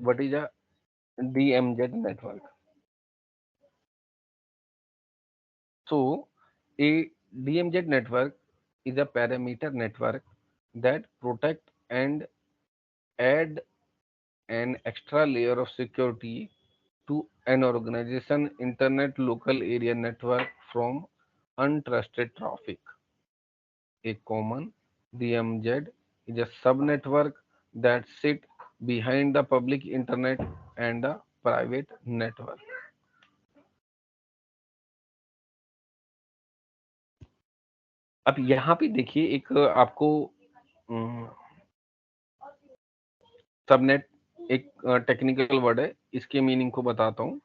What is a DMZ network? So, a DMZ network is a parameter network that protect and add an extra layer of security to an organization internet local area network from untrusted traffic. A common DMZ is a subnetwork that sit behind the public internet and the private network. अब यहाँ पे देखिए एक आपको subnet एक technical word है, इसके meaning को बताता हूँ।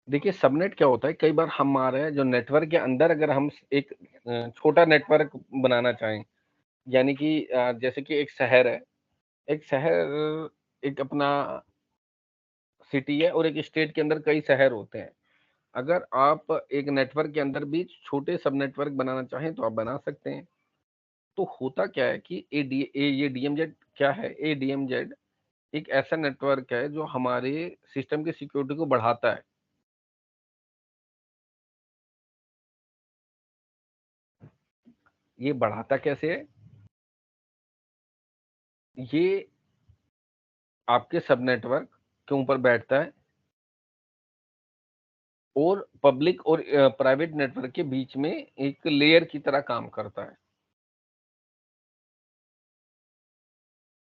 देखिए सबनेट क्या होता है, कई बार हमारे जो नेटवर्क के अंदर अगर हम एक छोटा नेटवर्क बनाना चाहें, यानी कि जैसे कि एक शहर है, एक शहर एक अपना सिटी है और एक स्टेट के अंदर कई शहर होते हैं। अगर आप एक नेटवर्क के अंदर भी छोटे सब नेटवर्क बनाना चाहें तो आप बना सकते हैं। तो होता क्या है कि ये डीएमजेड क्या है? ए डीएमजेड एक ऐसा नेटवर्क है जो हमारे सिस्टम की सिक्योरिटी को बढ़ाता है। ये बढ़ाता कैसे है? ये आपके सब नेटवर्क के ऊपर बैठता है और पब्लिक और प्राइवेट नेटवर्क के बीच में एक लेयर की तरह काम करता है।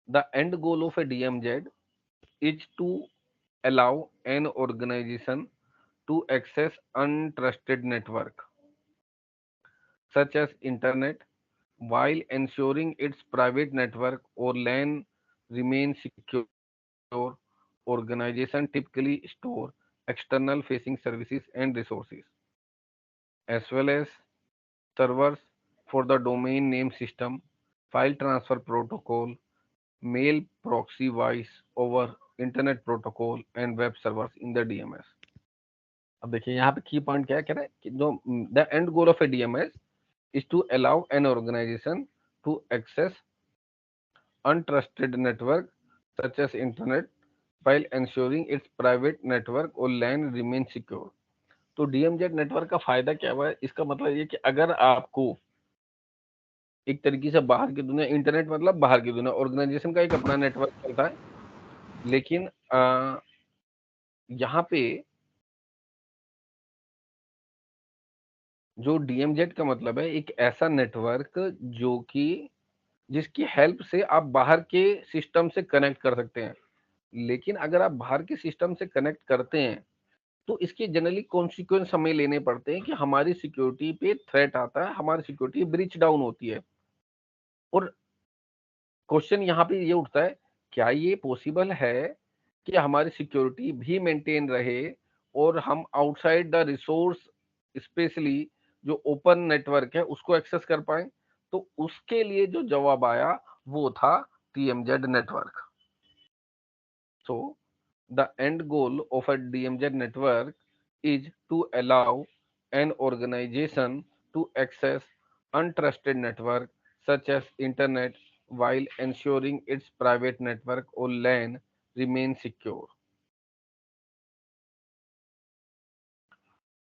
The end goal of A DMZ is to allow an organization to access untrusted network such as internet while ensuring its private network or LAN remains secure. Organization typically store external facing services and resources as well as servers for the domain name system, file transfer protocol, mail proxy voice over internet protocol and web servers in the DMS. अब देखिए यहाँ पे की point क्या है, कह रहा है कि जो the end goal of a DMS is to allow an organization to access untrusted network such as internet while ensuring its private network or LAN remain secure. तो डीएमजेड नेटवर्क का फायदा क्या हुआ है? इसका मतलब ये कि अगर आपको एक तरीके से बाहर की दुनिया, इंटरनेट मतलब बाहर की दुनिया, ऑर्गेनाइजेशन का एक अपना नेटवर्क चलता है, लेकिन यहाँ पे जो डीएमजेड का मतलब है एक ऐसा नेटवर्क जो कि जिसकी हेल्प से आप बाहर के सिस्टम से कनेक्ट कर सकते हैं। लेकिन अगर आप बाहर के सिस्टम से कनेक्ट करते हैं तो इसके जनरली कॉन्सिक्वेंस हमें लेने पड़ते हैं कि हमारी सिक्योरिटी पे थ्रेट आता है, हमारी सिक्योरिटी ब्रीच डाउन होती है। और क्वेश्चन यहाँ पे ये उठता है, क्या ये पॉसिबल है कि हमारी सिक्योरिटी भी मेंटेन रहे और हम आउटसाइड द रिसोर्स, स्पेशली जो ओपन नेटवर्क है, उसको एक्सेस कर पाए? तो उसके लिए जो जवाब आया वो था टीएमजेड network. So, the end goal of a DMZ network is to allow an organization to access untrusted network such as internet while ensuring its private network or LAN remains secure.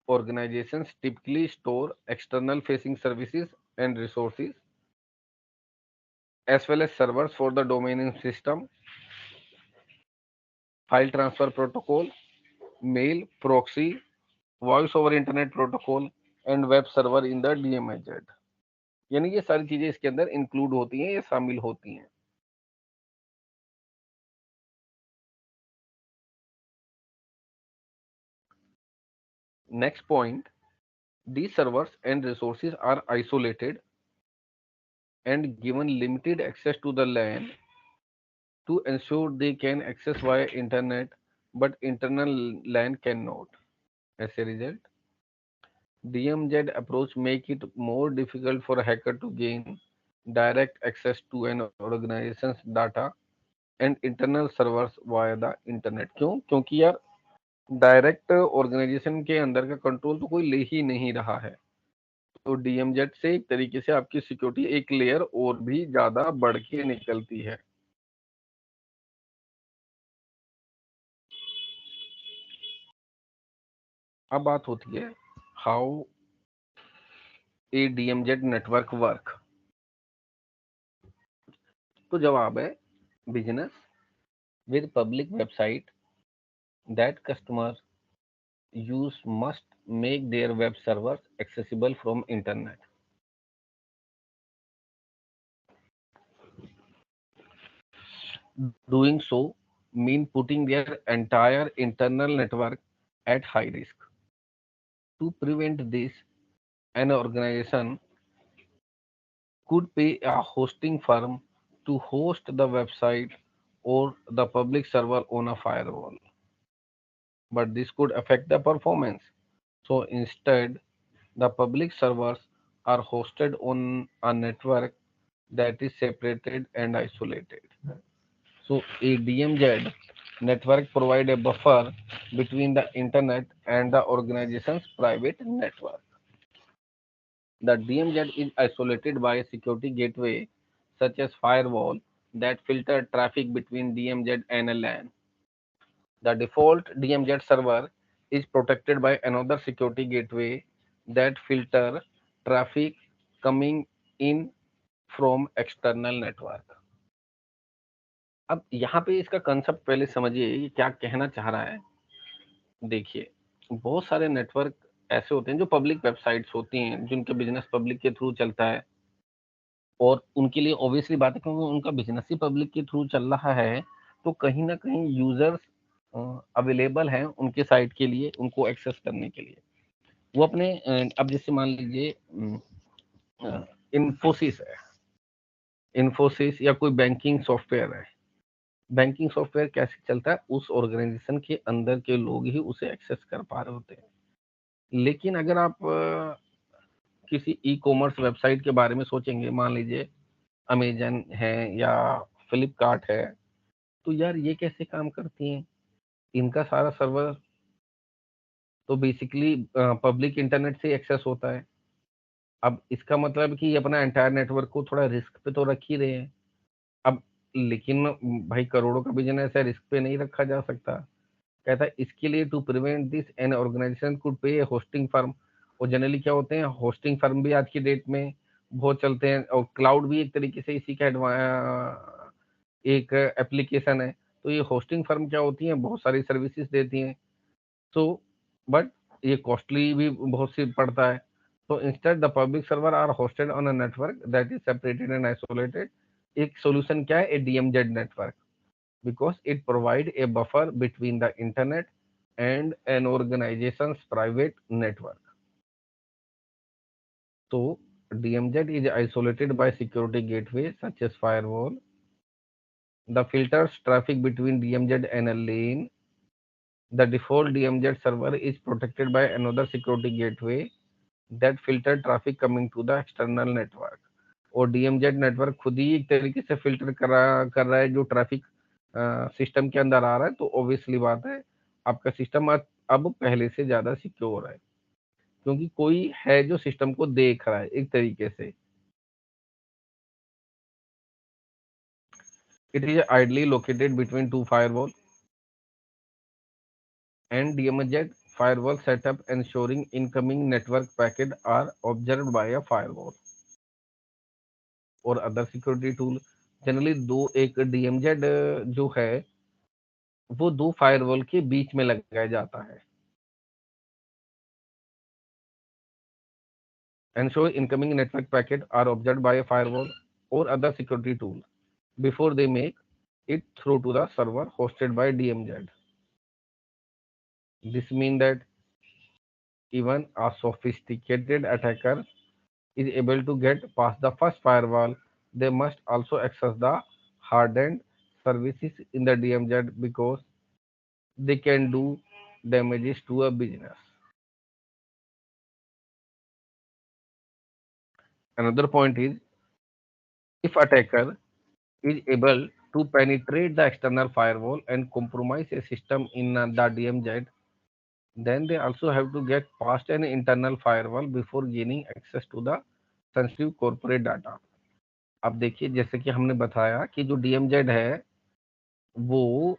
Organizations typically store external facing services and resources as well as servers for the domain name system, file transfer protocol, mail, proxy, voice over internet protocol and web server in the DMZ. यानी ये सारी चीजें इसके अंदर include होती हैं, ये शामिल होती हैं। Next point, these servers and resources are isolated and given limited access to the LAN to ensure they can access via internet but internal LAN cannot. As a result, DMZ approach make it more difficult for a hacker to gain direct access to an organization's data and internal servers via the internet. क्यों? क्योंकि यार direct organisation के अंदर का control तो कोई ले ही नहीं रहा है। तो डीएमजेड से एक तरीके से आपकी सिक्योरिटी एक लेयर और भी ज्यादा बढ़ के निकलती है। अब बात होती है how a DMZ network work. तो जवाब है business with public website that customer use must make their web servers accessible from internet. Doing so mean putting their entire internal network at high risk. To prevent this, an organization could pay a hosting firm to host the website or the public server on a firewall. But this could affect the performance. So instead, the public servers are hosted on a network that is separated and isolated. So a DMZ network provide a buffer between the internet and the organization's private network. The DMZ is isolated by a security gateway such as firewall that filter traffic between DMZ and a LAN. The default DMZ server is protected by another security gateway that filter traffic coming in from external network. अब यहाँ पे इसका concept पहले समझिए ये क्या कहना चाह रहा है। देखिए, बहुत सारे नेटवर्क ऐसे होते हैं जो पब्लिक वेबसाइट्स होती हैं जिनका बिजनेस पब्लिक के थ्रू चलता है और उनके लिए ऑब्वियसली बात है क्योंकि उनका बिजनेस ही पब्लिक के थ्रू चल रहा है तो कहीं ना कहीं यूजर्स अवेलेबल हैं उनके साइट के लिए उनको एक्सेस करने के लिए। वो अपने अब जैसे मान लीजिए इन्फोसिस है, इन्फोसिस या कोई बैंकिंग सॉफ्टवेयर है। बैंकिंग सॉफ्टवेयर कैसे चलता है, उस ऑर्गेनाइजेशन के अंदर के लोग ही उसे एक्सेस कर पा रहे होते हैं। लेकिन अगर आप किसी ई कॉमर्स वेबसाइट के बारे में सोचेंगे, मान लीजिए अमेजन है या फ्लिपकार्ट है, तो यार ये कैसे काम करती हैं? इनका सारा सर्वर तो बेसिकली पब्लिक इंटरनेट से एक्सेस होता है। अब इसका मतलब कि ये अपना एंटायर नेटवर्क को थोड़ा रिस्क पे तो रख ही रहे हैं। अब लेकिन भाई करोड़ों का बिजनेस है, रिस्क पे नहीं रखा जा सकता। कहता है इसके लिए to prevent this an organization could pay a hosting firm. और जनरली क्या होते हैं, होस्टिंग फर्म भी आज की डेट में बहुत चलते हैं और क्लाउड भी एक तरीके से इसी का एक एप्लीकेशन है। तो ये होस्टिंग फर्म क्या होती हैं, बहुत सारी सर्विसेज देती हैं। सो बट ये कॉस्टली भी बहुत सी पड़ता है। तो instead the public server are hosted on a network that is separated and isolated. एक सोल्यूशन क्या है, a DMZ network, because it provide a buffer between the internet and an organization's private network. So DMZ is isolated by security gateway such as firewall. The filters traffic between DMZ and a lane. The default DMZ server is protected by another security gateway that filter traffic coming to the external network. और DMZ network खुद ही एक तरीके से filter कर रहा है जो traffic system के अंदर आ रहा है। तो ऑब्वियसली बात है आपका सिस्टम अब पहले से ज्यादा सिक्योर है क्योंकि कोई है जो सिस्टम को देख रहा है एक तरीके से। It is ideally located between two firewall and DMZ firewall setup ensuring incoming network packet are observed by a firewall और अदर सिक्योरिटी टूल। जनरली दो एक डीएमजेड जो है वो दो फायरवॉल के बीच में लगाया जाता है। Ensure incoming network packets are observed by a firewall or other security tool before they make it through to the server hosted by DMZ. This means that even a sophisticated attacker is able to get past the first firewall, they must also access the hardened services in the DMZ because they can do damages to a business. Another point is if attacker is able to penetrate the external firewall and compromise a system in the DMZ, then they also have to get past an internal firewall before gaining access to the sensitive corporate data. अब देखिए जैसे कि हमने बताया कि जो DMZ है वो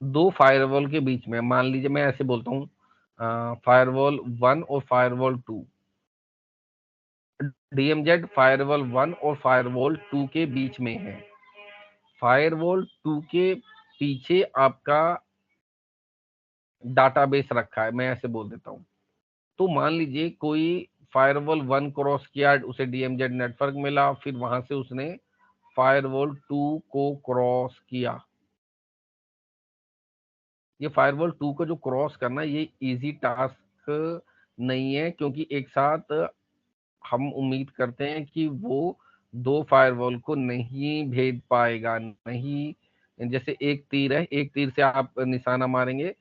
दो फायरवॉल के बीच में, मान लीजिए मैं ऐसे बोलता हूँ फायरवॉल 1 और फायरवॉल 2। डीएमजेड फायरवॉल 1 और फायरवॉल 2 के बीच में है। फायरवॉल 2 के पीछे आपका डाटाबेस रखा है, मैं ऐसे बोल देता हूँ। तो मान लीजिए कोई फायरवॉल 1 क्रॉस किया, उसे डीएमजेड नेटवर्क मिला, फिर वहां से उसने फायरवॉल 2 को क्रॉस किया। ये फायरवॉल 2 को जो क्रॉस करना, ये इजी टास्क नहीं है, क्योंकि एक साथ हम उम्मीद करते हैं कि वो दो फायरवॉल को नहीं भेद पाएगा। नहीं, जैसे एक तीर है, एक तीर से आप निशाना मारेंगे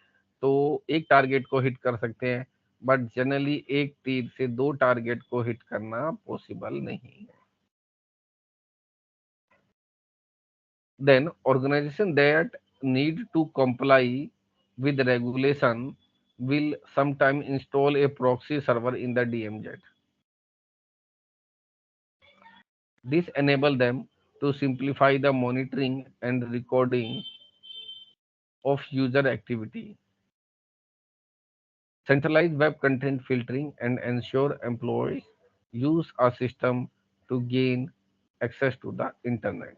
तो एक टारगेट को हिट कर सकते हैं, बट जनरली एक तीर से दो टारगेट को हिट करना पॉसिबल नहीं है। Then organization that need to comply with regulation will sometime install a proxy server in the DMZ. This enable them to simplify the monitoring and recording of user activity, centralize web content filtering, and ensure employees use a system to gain access to the internet.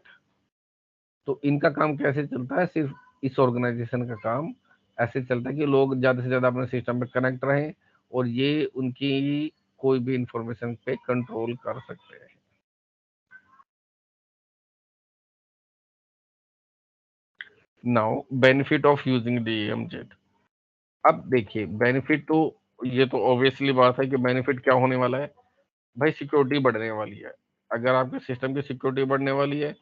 तो इनका काम कैसे चलता है? सिर्फ इस organisation का काम ऐसे चलता है कि लोग ज़्यादा से ज़्यादा अपने सिस्टम पे कनेक्ट रहें और ये उनकी कोई भी इंफॉर्मेशन पे कंट्रोल कर सकते हैं। Now benefit of using DMZ. अब देखिए बेनिफिट तो, ये तो ऑब्वियसली बात है कि बेनिफिट क्या होने वाला है भाई, सिक्योरिटी बढ़ने वाली है। अगर आपके सिस्टम की सिक्योरिटी बढ़ने वाली है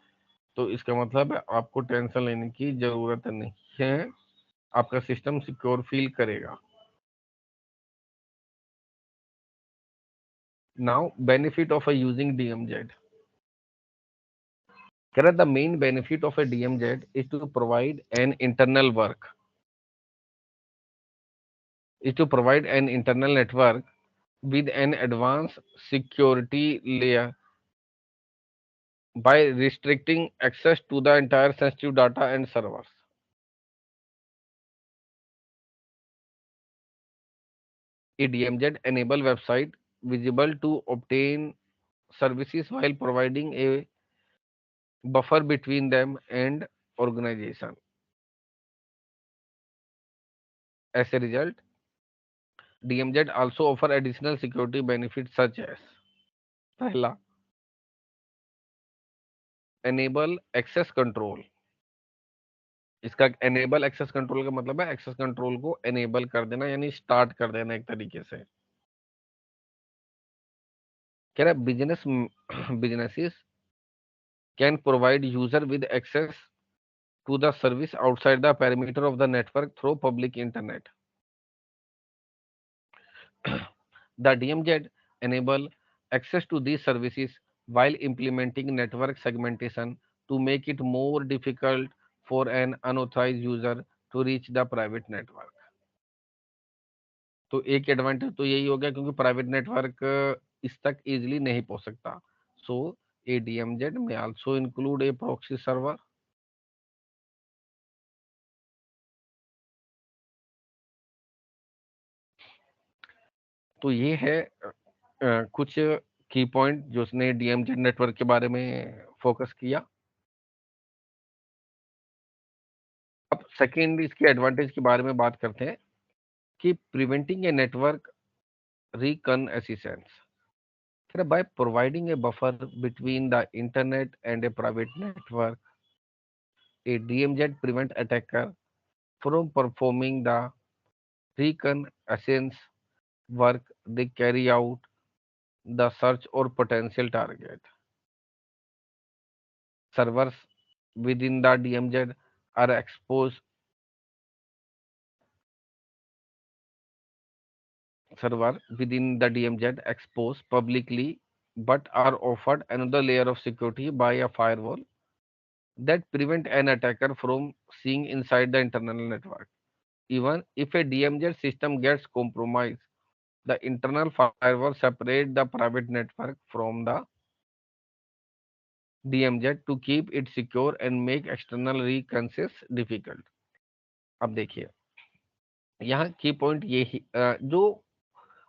तो इसका मतलब है आपको टेंशन लेने की जरूरत नहीं है, आपका सिस्टम सिक्योर फील करेगा। Now, benefit of a using DMZ. Correct. The main benefit of a DMZ is to provide an internal work, is to provide an internal network with an advanced security layer by restricting access to the entire sensitive data and servers. A DMZ enable website visible to obtain services while providing a buffer between them and organization. As a result, DMZ also offer additional security benefits such as पहला, enable access control। इसका enable access control का मतलब है access control को enable कर देना, यानी start कर देना एक तरीके से। कह रहा है businesses can provide user with access to the service outside the perimeter of the network through public internet. The DMZ enable access to these services while implementing network segmentation to make it more difficult for an unauthorized user to reach the private network. तो एक advantage तो यही हो गया, क्योंकि private network इस तक easily नहीं पहुंच सकता। सो ए डीएमजेड में आल्सो इंक्लूड ए प्रॉक्सी सर्वर। तो ये है कुछ की पॉइंट जो उसने डीएमजेड नेटवर्क के बारे में फोकस किया। अब सेकेंड इसके एडवांटेज के बारे में बात करते हैं कि preventing a network reconnaissance. By providing a buffer between the internet and a private network, a DMZ prevent attacker from performing the reconnaissance work they carry out, the search or potential target. Servers within the DMZ are exposed. Server within the DMZ exposed publicly, but are offered another layer of security by a firewall that prevent an attacker from seeing inside the internal network. Even if a DMZ system gets compromised, the internal firewall separate the private network from the DMZ to keep it secure and make external reconnaissance difficult. अब देखिए, यहाँ की point ये ही जो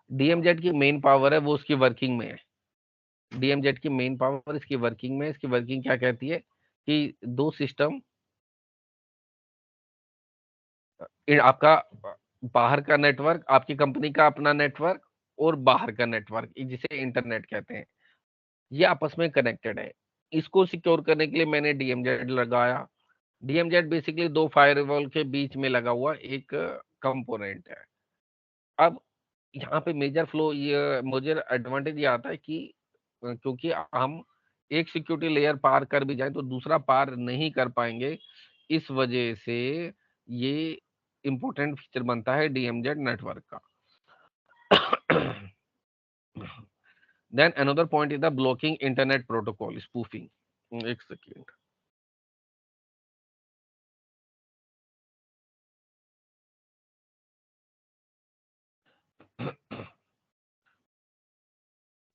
DMZ की main power है वो उसकी वर्किंग में है। डीएमजेड की मेन पावर इसकी वर्किंग में, इसकी वर्किंग क्या कहती है कि दो सिस्टम, आपका बाहर का नेटवर्क, आपकी कंपनी का अपना नेटवर्क, और बाहर का नेटवर्क जिसे इंटरनेट कहते हैं, ये आपस में कनेक्टेड है। इसको सिक्योर करने के लिए मैंने डीएमजेड लगाया। डीएमजेड बेसिकली दो फायरवॉल के बीच में लगा हुआ एक कंपोनेंट है। अब यहाँ पे मेजर फ्लो, ये मेजर एडवांटेज ये आता है कि क्योंकि हम एक सिक्योरिटी लेयर पार कर भी जाए तो दूसरा पार नहीं कर पाएंगे, इस वजह से ये इंपॉर्टेंट फीचर बनता है डीएमजेड नेटवर्क का। Then another point is the blocking internet protocol spoofing. एक second.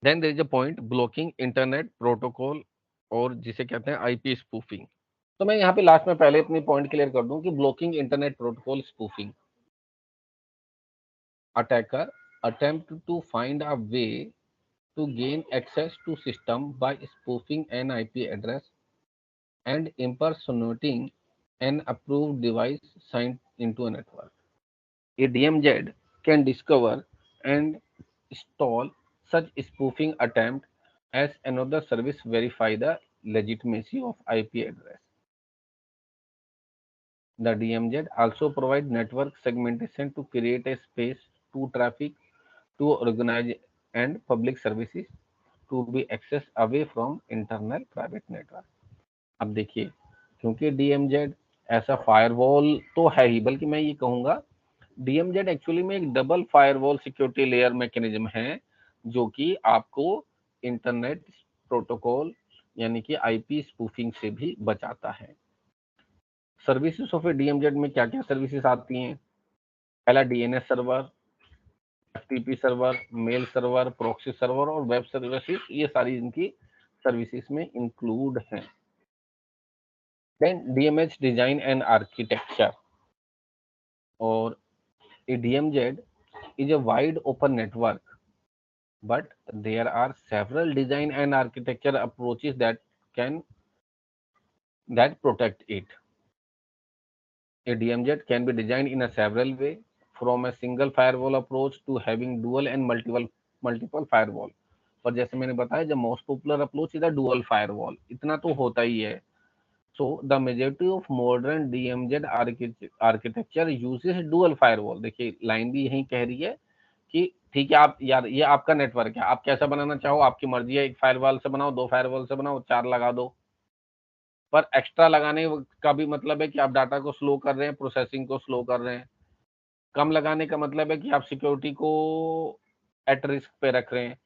Then there is a point blocking internet protocol, और जिसे कहते हैं आईपी स्पूफिंग। तो मैं यहाँ पे लास्ट में पहले अपनी पॉइंट क्लियर कर दूं कि blocking internet protocol spoofing, attacker attempt to find a way to gain access to system by spoofing an IP address and impersonating an approved device signed into a network. A DMZ can discover and stall such spoofing attempt as another service verify the legitimacy of IP address. The DMZ also provides network segmentation to create a space to traffic to organize and public services to be accessed away from internal private network. अब देखिए, क्योंकि DMZ ऐसा firewall तो है ही, बल्कि मैं ये कहूंगा डीएमजेड एक्चुअली में एक double firewall security layer mechanism है, जो कि आपको इंटरनेट प्रोटोकॉल यानी कि आईपी स्पूफिंग से भी बचाता है। सर्विसेज ऑफ ए डीएमजेड में क्या क्या सर्विसेज आती हैं? पहला DNS server, FTP server, mail server, proxy server और वेब सर्विसेज, ये सारी इनकी सर्विसेज में इंक्लूड हैं। Then DMH design and architecture, और a DMZ is a wide open network, but there are several design and architecture approaches can that protect it. A DMZ can be designed in a several way, from a single firewall approach to having dual and multiple firewall. पर जैसे मैंने बताया, the most popular approach is a dual firewall. इतना तो होता ही है। So the majority of modern DMZ architecture uses dual firewall. देखिए line भी यही कह रही है कि ठीक है, आप यार ये आपका नेटवर्क है, आप कैसा बनाना चाहो आपकी मर्जी है, एक फायरवॉल से बनाओ, दो फायरवॉल से बनाओ, चार लगा दो। पर एक्स्ट्रा लगाने का भी मतलब है कि आप डाटा को स्लो कर रहे हैं, प्रोसेसिंग को स्लो कर रहे हैं। कम लगाने का मतलब है कि आप सिक्योरिटी को एट रिस्क पे रख रहे हैं।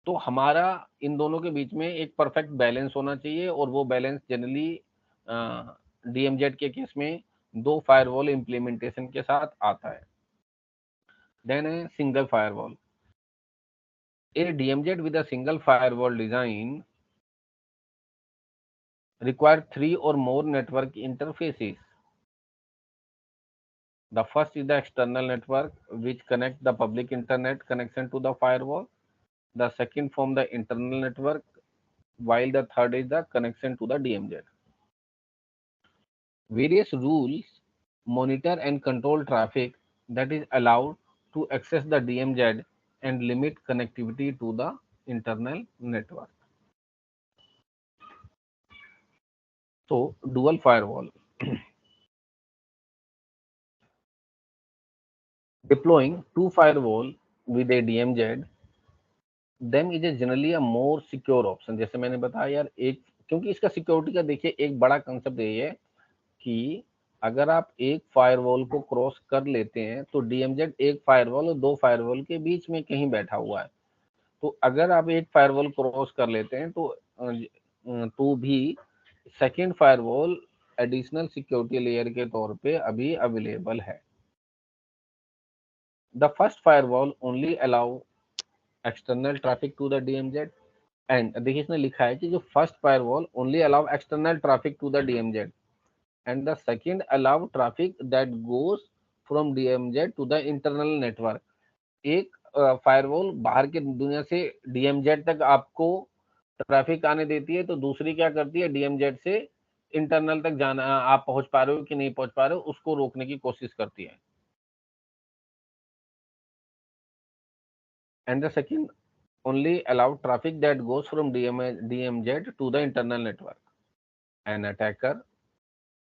तो हमारा इन दोनों के बीच में एक परफेक्ट बैलेंस होना चाहिए, और वो बैलेंस जनरली डीएमजेड के केस में दो फायरवॉल इंप्लीमेंटेशन के साथ आता है। देन है single firewall. A DMZ with a single firewall design requires three or more network interfaces. The first is the external network, which connects the public internet connection to the firewall. The second from the internal network, while the third is the connection to the DMZ. Various rules monitor and control traffic that is allowed to access the DMZ and limit connectivity to the internal network. So, dual firewall. Deploying two firewall with a DMZ them is a generally a more secure option. जैसे मैंने बताया यार, एक क्योंकि इसका security का देखिए एक बड़ा कंसेप्ट ये है कि अगर आप एक फायरवॉल को क्रॉस कर लेते हैं तो डीएमजेड एक फायरवॉल और दो फायरवॉल के बीच में कहीं बैठा हुआ है। तो अगर आप एक फायरवॉल क्रॉस कर लेते हैं तो भी second firewall additional security layer के तौर पे अभी अवेलेबल है। The first firewall only allow external traffic to the DMZ, and देखिए इसने लिखा है कि जो first firewall only allow external traffic to the DMZ and the second allow traffic that goes from DMZ to the internal network. एक firewall बाहर की दुनिया से डीएमजेड तक आपको ट्रैफिक आने देती है, तो दूसरी क्या करती है, डीएमजेड से इंटरनल तक जाना आप पहुंच पा रहे हो कि नहीं पहुंच पा रहे हो उसको रोकने की कोशिश करती है। And the second only allow traffic that goes from DMZ to the internal network. An attacker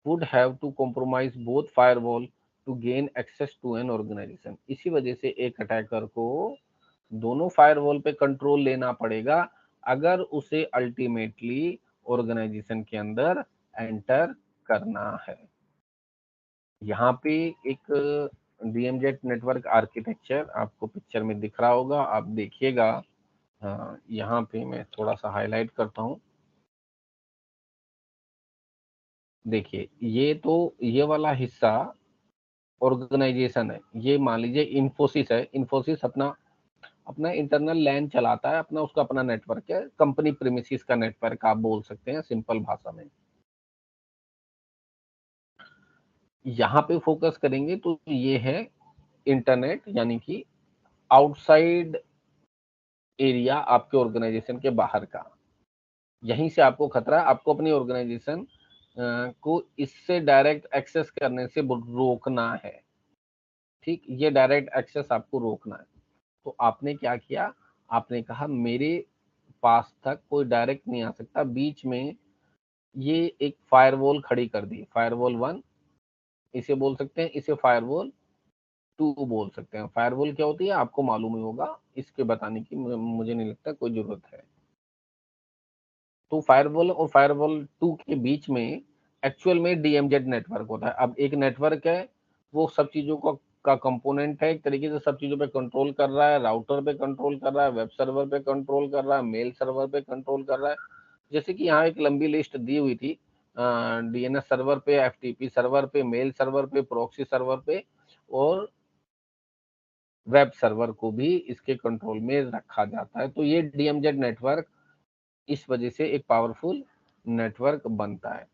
would have to compromise both firewall to gain access to an organization. इसी वजह से एक अटैकर को दोनों फायरवॉल पे कंट्रोल लेना पड़ेगा अगर उसे अल्टीमेटली ऑर्गेनाइजेशन के अंदर एंटर करना है। यहाँ पे एक डीएमजेड नेटवर्क आर्किटेक्चर आपको पिक्चर में दिख रहा होगा, आप देखिएगा। हाँ, यहाँ पे मैं थोड़ा सा हाईलाइट करता हूँ। देखिए ये वाला हिस्सा ऑर्गेनाइजेशन है। ये मान लीजिए इन्फोसिस है। इन्फोसिस अपना अपना इंटरनल लैन चलाता है, अपना उसका अपना नेटवर्क है, कंपनी प्रीमिसेस का नेटवर्क आप बोल सकते हैं सिंपल भाषा में। यहाँ पे फोकस करेंगे तो ये है इंटरनेट, यानी कि आउटसाइड एरिया आपके ऑर्गेनाइजेशन के बाहर का। यहीं से आपको खतरा, आपको अपनी ऑर्गेनाइजेशन को इससे डायरेक्ट एक्सेस करने से रोकना है। ठीक, ये डायरेक्ट एक्सेस आपको रोकना है। तो आपने क्या किया, आपने कहा मेरे पास तक कोई डायरेक्ट नहीं आ सकता, बीच में ये एक फायरवॉल खड़ी कर दी। फायरवॉल 1 इसे बोल सकते हैं, इसे फायरवॉल 2 बोल सकते हैं। फायरवॉल क्या होती है आपको मालूम ही होगा, इसके बताने की मुझे नहीं लगता कोई जरूरत है। तो फायरवॉल और फायरवॉल 2 के बीच में एक्चुअल में डीएमजेड नेटवर्क होता है। अब एक नेटवर्क है, वो सब चीजों का कंपोनेंट है, एक तरीके से सब चीजों पे कंट्रोल कर रहा है, राउटर पे कंट्रोल कर रहा है, वेब सर्वर पे कंट्रोल कर रहा है, मेल सर्वर पे कंट्रोल कर रहा है। जैसे कि यहाँ एक लंबी लिस्ट दी हुई थी, डीएनएस सर्वर पे, एफटीपी सर्वर पे, मेल सर्वर पे, प्रॉक्सी सर्वर पे और वेब सर्वर को भी इसके कंट्रोल में रखा जाता है। तो ये डीएमजेड नेटवर्क इस वजह से एक पावरफुल नेटवर्क बनता है।